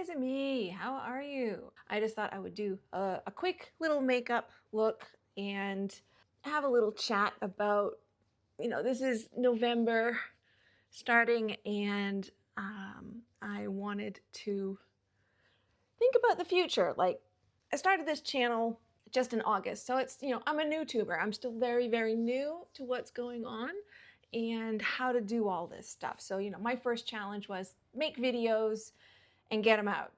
Surprise me! How are you? I just thought I would do a quick little makeup look and have a little chat about, this is November starting, and I wanted to think about the future. Like, I started this channel just in August, so it's, I'm a new tuber. I'm still very, very new to what's going on and how to do all this stuff. So, my first challenge was make videos and get them out.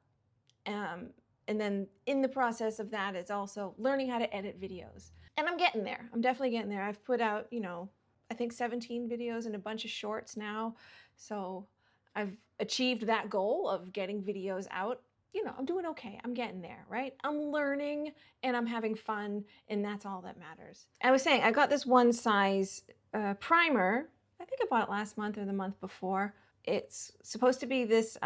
And then in the process of that, it's also learning how to edit videos. And I'm getting there. I'm definitely getting there. I've put out, I think 17 videos and a bunch of shorts now. So I've achieved that goal of getting videos out. I'm doing okay. I'm getting there, right? I'm learning and I'm having fun, and that's all that matters. I was saying, I got this one size primer. I think I bought it last month or the month before. It's supposed to be this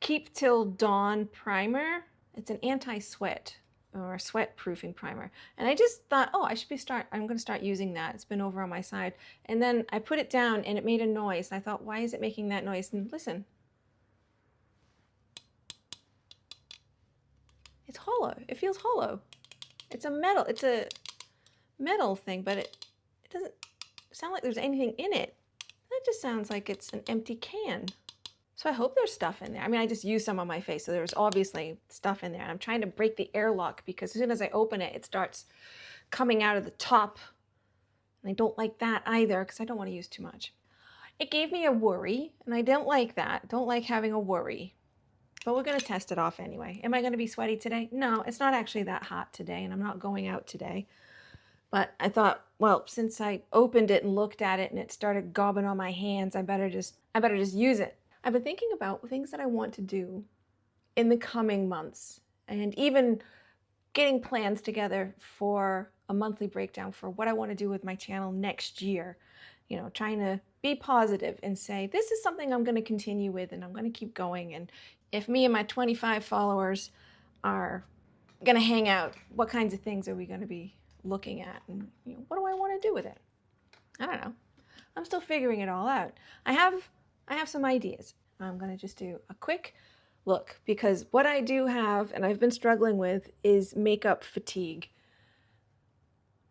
Keep Till Dawn primer. It's an anti-sweat or sweat proofing primer. And I just thought, oh, I'm gonna start using that. It's been over on my side. And then I put it down and it made a noise. And I thought, why is it making that noise? And listen. It's hollow. It feels hollow. It's a metal thing, but it doesn't sound like there's anything in it. That just sounds like it's an empty can. So I hope there's stuff in there. I mean, I just used some on my face, so there's obviously stuff in there. And I'm trying to break the airlock because as soon as I open it, it starts coming out of the top. And I don't like that either because I don't want to use too much. It gave me a worry, and I don't like that. Don't like having a worry. But we're going to test it off anyway. Am I going to be sweaty today? No, it's not actually that hot today, and I'm not going out today. But I thought, well, since I opened it and looked at it and it started gobbing on my hands, I better just use it. I've been thinking about things that I want to do in the coming months, and even getting plans together for a monthly breakdown for what I want to do with my channel next year. Trying to be positive and say, this is something I'm going to continue with and I'm going to keep going. And if me and my 25 followers are going to hang out, what kinds of things are we going to be looking at? And what do I want to do with it? I don't know. I'm still figuring it all out. I have some ideas. I'm going to just do a quick look because what I do have, and I've been struggling with, is makeup fatigue,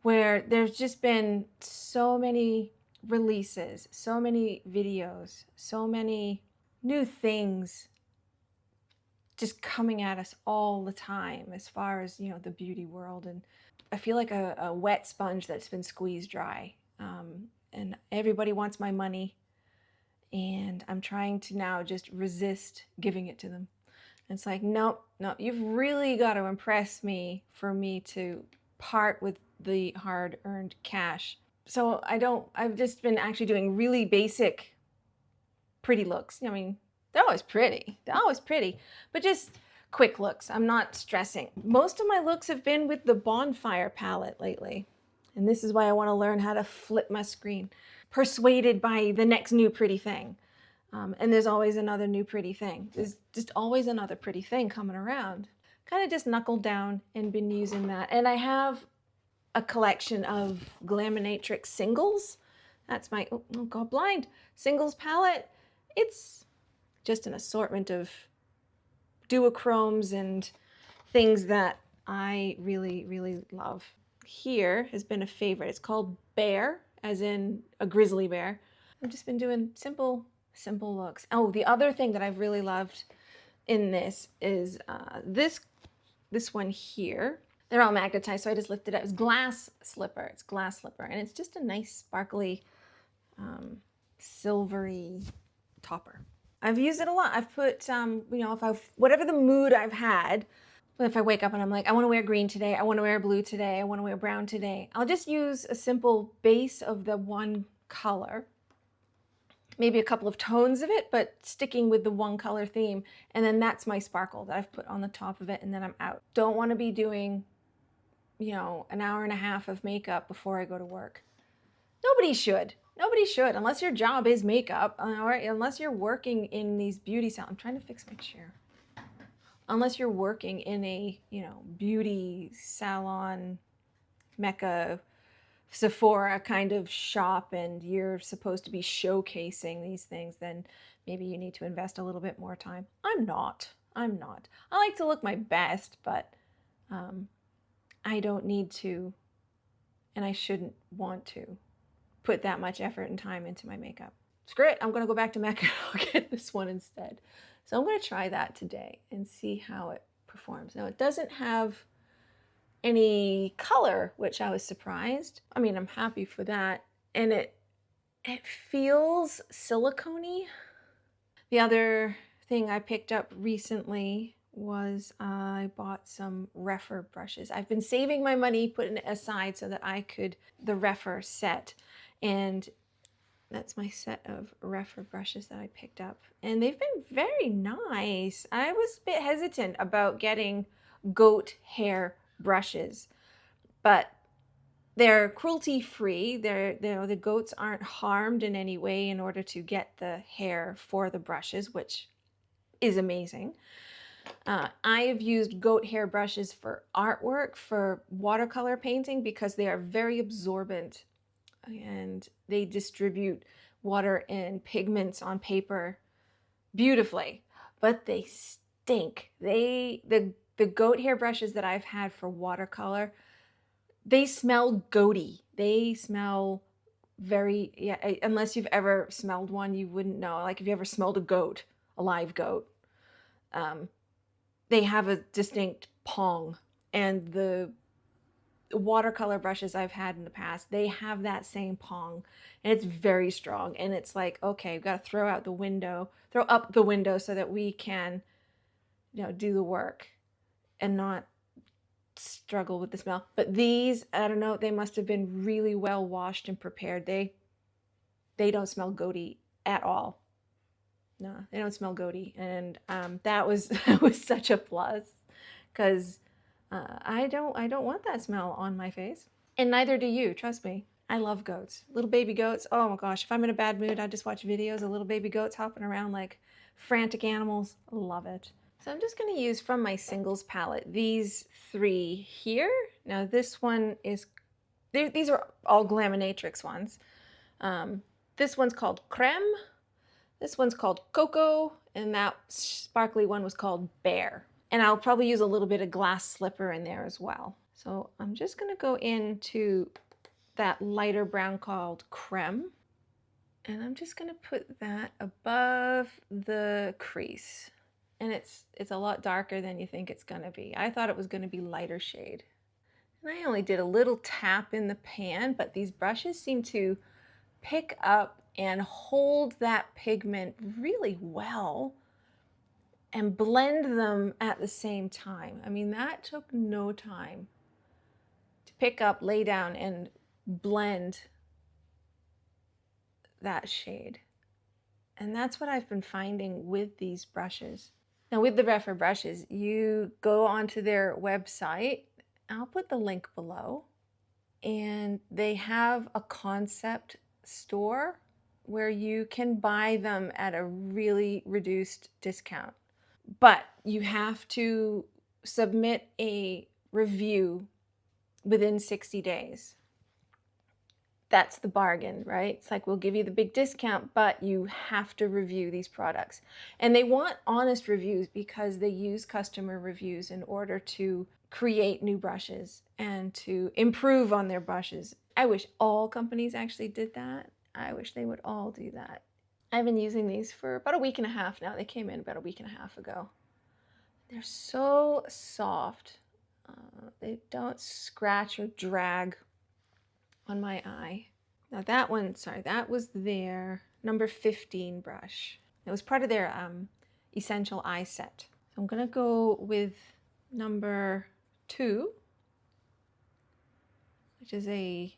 where there's just been so many releases, so many videos, so many new things just coming at us all the time as far as, the beauty world. And I feel like a wet sponge that's been squeezed dry. And everybody wants my money. And I'm trying to now just resist giving it to them. And it's like, nope, you've really got to impress me for me to part with the hard-earned cash. So I've just been actually doing really basic, pretty looks. I mean, they're always pretty, but just quick looks. I'm not stressing. Most of my looks have been with the Bonfire palette lately. And this is why I want to learn how to flip my screen. Persuaded by the next new pretty thing. And there's always another new pretty thing. There's just always another pretty thing coming around. Kind of just knuckled down and been using that. And I have a collection of Glaminatrix singles. That's my, oh God, blind, singles palette. It's just an assortment of duochromes and things that I really, really love. Here has been a favorite. It's called Bear, as in a grizzly bear. I've just been doing simple looks. Oh, the other thing that I've really loved in this is this one here. They're all magnetized, so I just lifted it up. It's glass slipper. It's glass slipper, and it's just a nice sparkly, silvery topper. I've used it a lot. I've put, whatever the mood I've had, if I wake up and I'm like, I want to wear green today, I want to wear blue today, I want to wear brown today, I'll just use a simple base of the one color, maybe a couple of tones of it, but sticking with the one color theme. And then that's my sparkle that I've put on the top of it, and then I'm out. Don't want to be doing, an hour and a half of makeup before I go to work. Nobody should, unless your job is makeup, or unless you're working in these beauty salons. I'm trying to fix my chair. Unless you're working in a, beauty salon, Mecca, Sephora kind of shop, and you're supposed to be showcasing these things, then maybe you need to invest a little bit more time. I'm not. I'm not. I like to look my best, but I don't need to, and I shouldn't want to put that much effort and time into my makeup. Screw it, I'm gonna go back to MAC and I'll get this one instead. So I'm gonna try that today and see how it performs. Now it doesn't have any color, which I was surprised. I mean, I'm happy for that. And it feels silicone-y. The other thing I picked up recently was I bought some Refer brushes. I've been saving my money, putting it aside so that I could, the Refer set. And that's my set of Refer brushes that I picked up. And they've been very nice. I was a bit hesitant about getting goat hair brushes, but they're cruelty-free. The goats aren't harmed in any way in order to get the hair for the brushes, which is amazing. I have used goat hair brushes for artwork, for watercolor painting, because they are very absorbent and they distribute water and pigments on paper beautifully, but they stink. The goat hair brushes that I've had for watercolor, they smell goaty. They smell very, yeah, unless you've ever smelled one, you wouldn't know. Like if you ever smelled a goat, a live goat, they have a distinct pong. And the watercolor brushes I've had in the past, they have that same pong, and it's very strong. And it's like, okay, we've got to throw up the window so that we can, do the work and not struggle with the smell. But these, I don't know, they must have been really well washed and prepared. They don't smell goaty at all. No, they don't smell goaty. And that was such a plus, because I don't want that smell on my face, and neither do you. Trust me. I love goats, little baby goats. Oh my gosh, if I'm in a bad mood, I just watch videos of little baby goats hopping around like frantic animals. Love it. So I'm just going to use from my singles palette these three here. Now this one is, these are all Glaminatrix ones. This one's called Creme. This one's called Cocoa, and that sparkly one was called Bear. And I'll probably use a little bit of glass slipper in there as well. So I'm just gonna go into that lighter brown called Creme. And I'm just gonna put that above the crease. And it's a lot darker than you think it's gonna be. I thought it was gonna be lighter shade. And I only did a little tap in the pan, but these brushes seem to pick up and hold that pigment really well and blend them at the same time. I mean, that took no time to pick up, lay down, and blend that shade. And that's what I've been finding with these brushes. Now with the Refer brushes, you go onto their website. I'll put the link below. And they have a concept store where you can buy them at a really reduced discount. But you have to submit a review within 60 days. That's the bargain, right? It's like, we'll give you the big discount, but you have to review these products. And they want honest reviews because they use customer reviews in order to create new brushes and to improve on their brushes. I wish all companies actually did that. I wish they would all do that. I've been using these for about a week and a half now. They came in about a week and a half ago. They're so soft. They don't scratch or drag on my eye. Now that one, sorry, that was their number 15 brush. It was part of their essential eye set. So I'm gonna go with number 2, which is a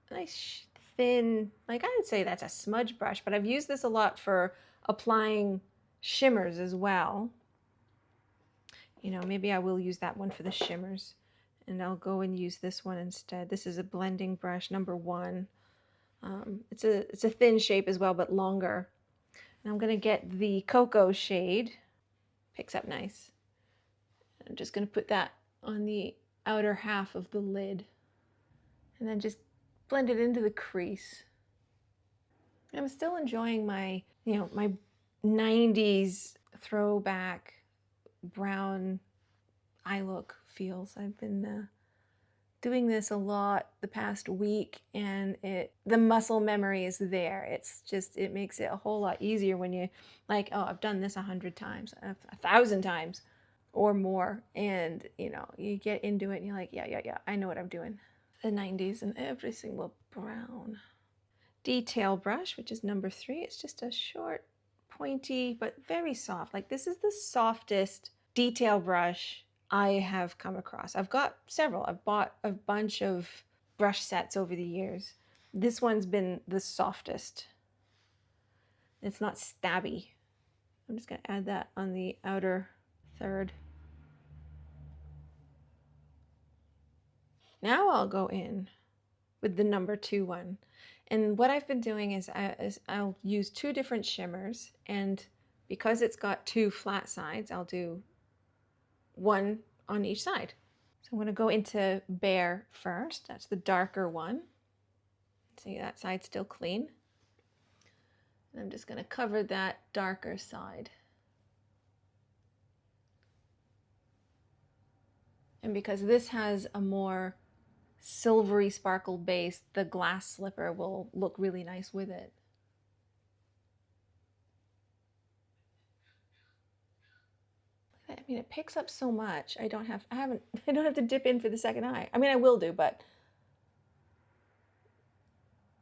nice thin, like I would say that's a smudge brush, but I've used this a lot for applying shimmers as well. Maybe I will use that one for the shimmers. And I'll go and use this one instead. This is a blending brush, number 1. It's a thin shape as well, but longer. And I'm gonna get the Cocoa shade. Picks up nice. I'm just gonna put that on the outer half of the lid, and then just blend it into the crease. I'm still enjoying my, my 90s throwback brown eye look feels. I've been doing this a lot the past week, and the muscle memory is there. It's just, it makes it a whole lot easier when you like, oh, I've done this 100 times, 1,000 times or more, and you get into it and you're like, yeah, I know what I'm doing. The 90s and every single brown. Detail brush, which is number 3. It's just a short, pointy, but very soft. Like, this is the softest detail brush I have come across. I've got several. I've bought a bunch of brush sets over the years. This one's been the softest. It's not stabby. I'm just going to add that on the outer third. Now I'll go in with the number 2 one. And what I've been doing is I'll use 2 different shimmers, and because it's got 2 flat sides, I'll do 1 on each side. So I'm going to go into Bare first. That's the darker one. See, that side's still clean. And I'm just going to cover that darker side. And because this has a more silvery sparkle base, the glass slipper will look really nice with it. I mean, it picks up so much. I don't have to dip in for the second eye. I mean, I will do, but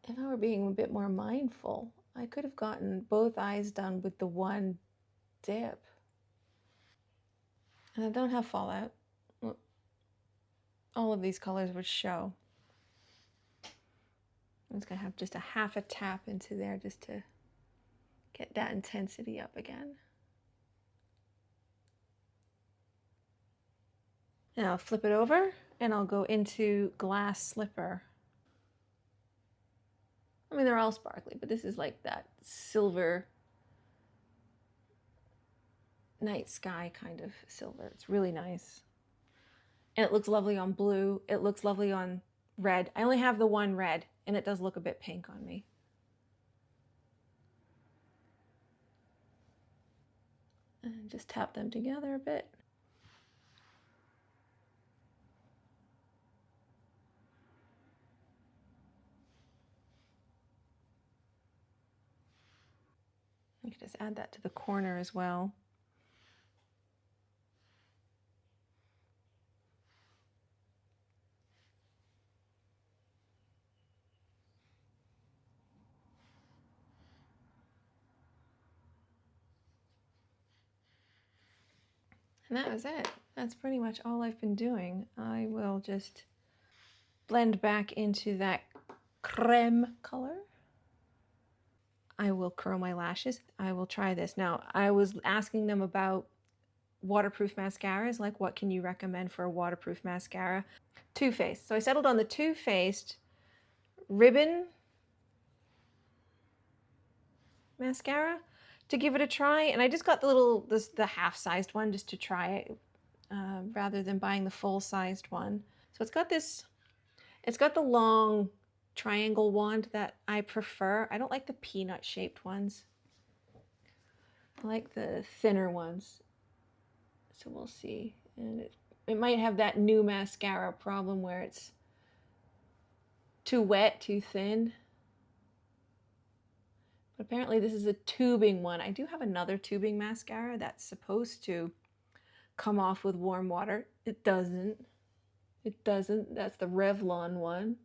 if I were being a bit more mindful, I could have gotten both eyes done with the one dip. And I don't have fallout. All of these colors would show. I'm just gonna have just a half a tap into there just to get that intensity up again. And I'll flip it over and I'll go into Glass Slipper. I mean, they're all sparkly, but this is like that silver night sky kind of silver. It's really nice. And it looks lovely on blue. It looks lovely on red. I only have the one red, and it does look a bit pink on me. And just tap them together a bit. You can just add that to the corner as well. And that was it. That's pretty much all I've been doing. I will just blend back into that creme color. I will curl my lashes. I will try this. Now, I was asking them about waterproof mascaras, like what can you recommend for a waterproof mascara? Too Faced. So I settled on the Too Faced Ribbon mascara to give it a try, and I just got the half-sized one just to try it rather than buying the full-sized one. So it's got the long triangle wand that I prefer. I don't like the peanut-shaped ones. I like the thinner ones. So we'll see. And it might have that new mascara problem where it's too wet, too thin. But apparently this is a tubing one. I do have another tubing mascara that's supposed to come off with warm water. It doesn't. It doesn't. That's the Revlon one.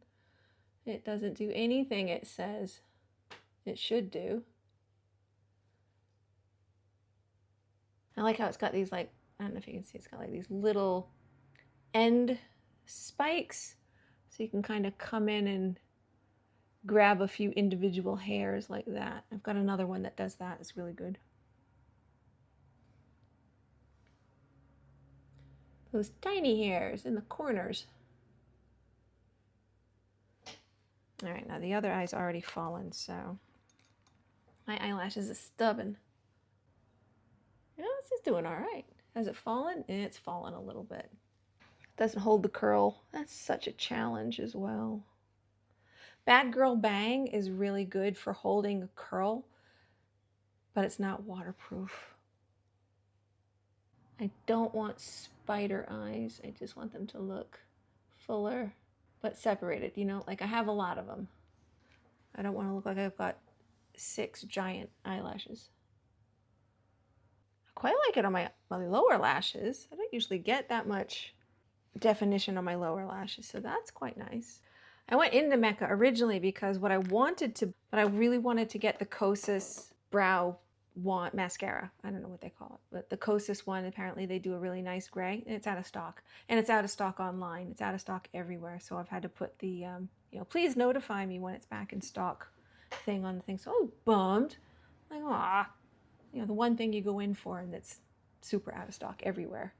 It doesn't do anything it says it should do. I like how it's got these, like, I don't know if you can see, it's got like these little end spikes. So you can kind of come in and grab a few individual hairs like that. I've got another one that does that. It's really good. Those tiny hairs in the corners. All right, now the other eye's already fallen, so my eyelashes are stubborn. You know, this is doing all right. Has it fallen? It's fallen a little bit. It doesn't hold the curl. That's such a challenge as well. Bad Girl Bang is really good for holding a curl, but it's not waterproof. I don't want spider eyes. I just want them to look fuller, but separated, you know, like I have a lot of them. I don't want to look like I've got 6 giant eyelashes. I quite like it on my lower lashes. I don't usually get that much definition on my lower lashes, so that's quite nice. I went into Mecca originally because what I wanted to, but I really wanted to get the Kosas brow mascara. I don't know what they call it, but the Kosas one, apparently they do a really nice gray, and it's out of stock. And it's out of stock online. It's out of stock everywhere. So I've had to put the, you know, please notify me when it's back in stock thing on the thing. So I was bummed. Like, ah, you know, the one thing you go in for and that's super out of stock everywhere.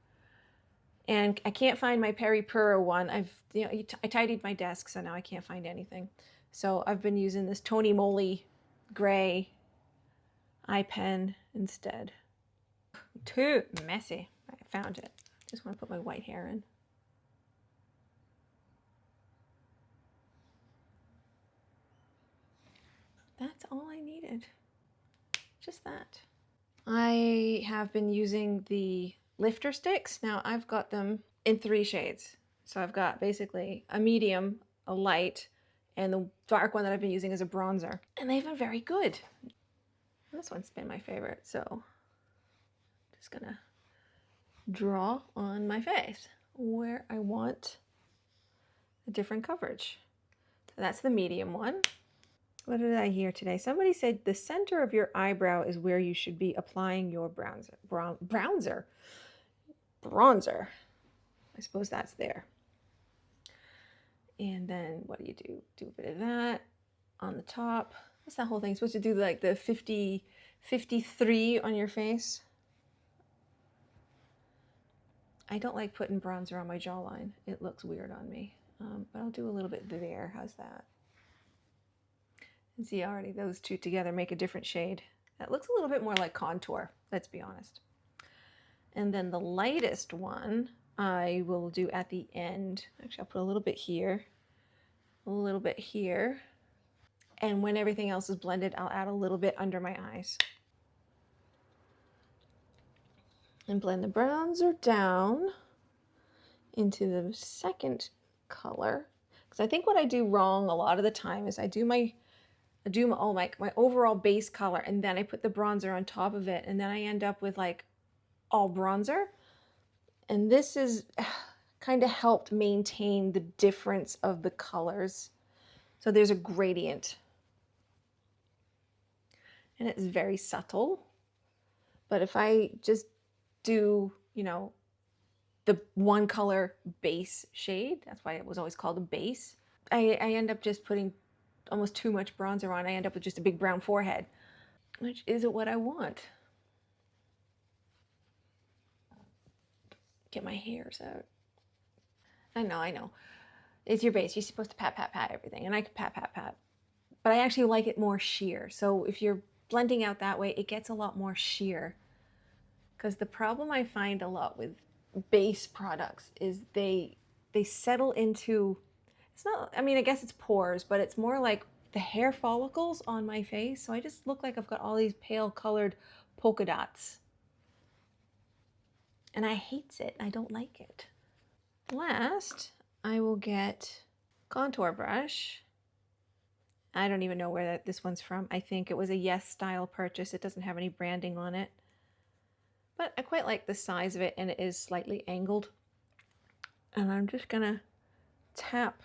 And I can't find my Peri Pura one. I tidied my desk, so now I can't find anything. So I've been using this Tony Moly gray eye pen instead. Too messy. I found it. Just want to put my white hair in. That's all I needed. Just that. I have been using the lifter sticks. Now I've got them in 3 shades. So I've got basically a medium, a light, and the dark one that I've been using is a bronzer. And they've been very good. This one's been my favorite, so just gonna draw on my face where I want a different coverage. So that's the medium one. What did I hear today? Somebody said the center of your eyebrow is where you should be applying your bronzer. I suppose that's there. And then what do? Do a bit of that on the top. What's that whole thing? Supposed to do like the 53 on your face. I don't like putting bronzer on my jawline. It looks weird on me. But I'll do a little bit there. How's that? And see, already those two together make a different shade. That looks a little bit more like contour, let's be honest. And then the lightest one I will do at the end. Actually, I'll put a little bit here, a little bit here. And when everything else is blended, I'll add a little bit under my eyes. And blend the bronzer down into the second color. Because I think what I do wrong a lot of the time is I do my overall base color, and then I put the bronzer on top of it, and then I end up with like all bronzer. And this is kind of helped maintain the difference of the colors. So there's a gradient. And it's very subtle. But if I just do, you know, the one color base shade, that's why it was always called a base, I end up just putting almost too much bronzer on. I end up with just a big brown forehead, which isn't what I want. Get my hairs out. I know. It's your base. You're supposed to pat, pat, pat everything. And I can pat, pat, pat. But I actually like it more sheer. So if you're blending out that way, it gets a lot more sheer. Because the problem I find a lot with base products is they settle into, it's not, I mean, I guess it's pores, but it's more like the hair follicles on my face. So I just look like I've got all these pale colored polka dots. And I hate it. I don't like it. Last, I will get contour brush. I don't even know where this one's from. I think it was a Yes Style purchase. It doesn't have any branding on it. But I quite like the size of it, and it is slightly angled. And I'm just gonna tap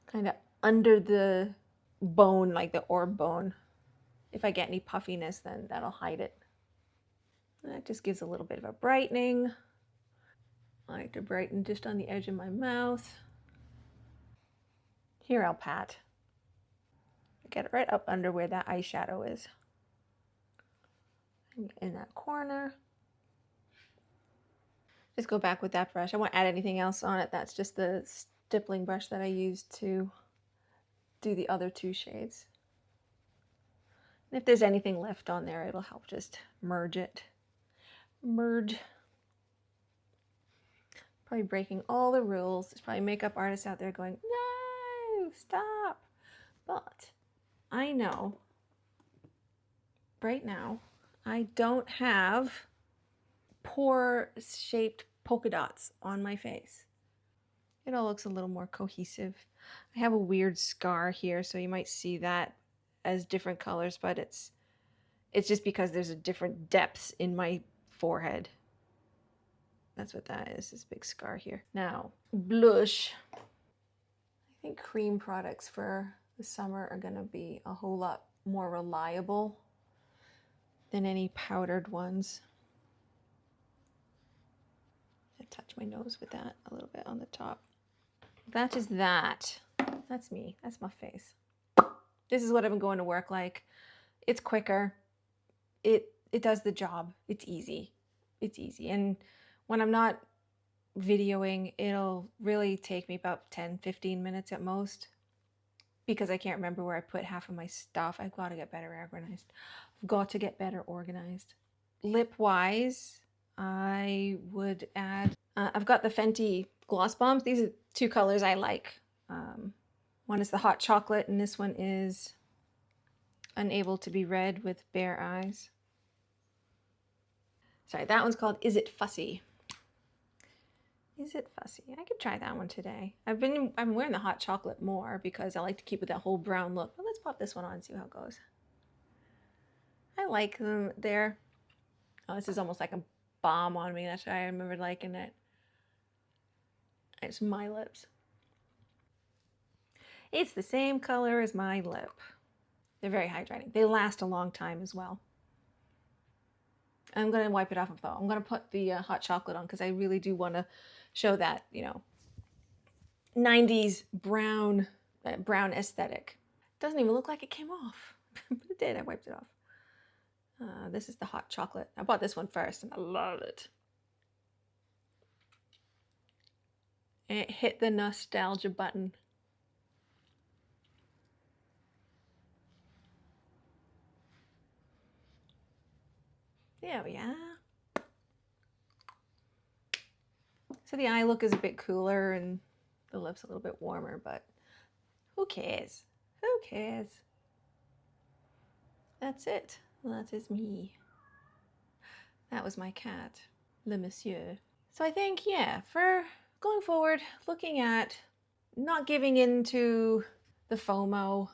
kind of under the bone, like the orb bone. If I get any puffiness, then that'll hide it. And that just gives a little bit of a brightening. I like to brighten just on the edge of my mouth. Here I'll pat. Get it right up under where that eyeshadow is. In that corner. Just go back with that brush. I won't add anything else on it. That's just the stippling brush that I used to do the other 2 shades. And if there's anything left on there, it'll help just merge it. Merge. Probably breaking all the rules. There's probably makeup artists out there going, no, stop. But I know right now I don't have pore-shaped polka dots on my face. It all looks a little more cohesive. I have a weird scar here, so you might see that as different colors, but it's just because there's a different depths in my forehead. That's what that is, this big scar here. Now, blush. I think cream products for the summer are gonna be a whole lot more reliable than any powdered ones. I touch my nose with that a little bit on the top. That is that. That's me. That's my face. This is what I've been going to work like. It's quicker. It does the job. It's easy. It's easy. And when I'm not videoing, it'll really take me about 10-15 minutes at most, because I can't remember where I put half of my stuff. I've got to get better organized. I've got to get better organized. Lip wise, I would add, I've got the Fenty gloss bombs. These are two colors I like. One is the hot chocolate, and this one is Unable to Be Read with Bare Eyes. Sorry, that one's called Is It Fussy? Is it fussy? I could try that one today. I'm wearing the hot chocolate more because I like to keep with that whole brown look. But let's pop this one on and see how it goes. I like them there. Oh, this is almost like a balm on me. That's why I remember liking it. It's my lips. It's the same color as my lip. They're very hydrating. They last a long time as well. I'm going to wipe it off though. I'm going to put the hot chocolate on because I really do want to show that, you know, 90s brown aesthetic. Doesn't even look like it came off, but it did. I wiped it off. This is the hot chocolate. I bought this one first and I love it. And it hit the nostalgia button. There we are. So the eye look is a bit cooler and the lips a little bit warmer, but who cares? Who cares? That's it. That is me. That was my cat, le monsieur. So I think, yeah, for going forward, looking at not giving in to the FOMO,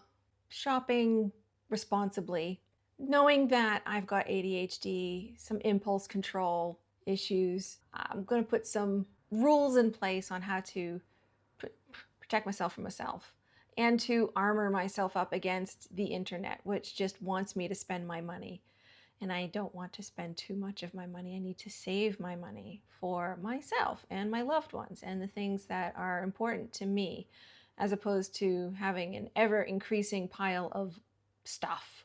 shopping responsibly, knowing that I've got ADHD, some impulse control issues. I'm going to put some rules in place on how to protect myself from myself and to armor myself up against the internet, which just wants me to spend my money. And I don't want to spend too much of my money. I need to save my money for myself and my loved ones and the things that are important to me, as opposed to having an ever increasing pile of stuff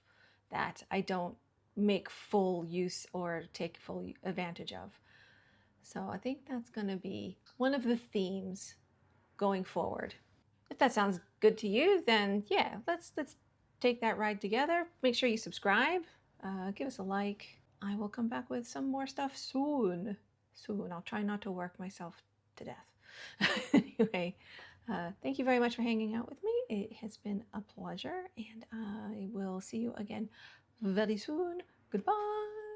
that I don't make full use or take full advantage of. So I think that's going to be one of the themes going forward. If that sounds good to you, then yeah, let's take that ride together. Make sure you subscribe, give us a like. I will come back with some more stuff soon. I'll try not to work myself to death. Anyway, thank you very much for hanging out with me. It has been a pleasure, and I will see you again very soon. Goodbye.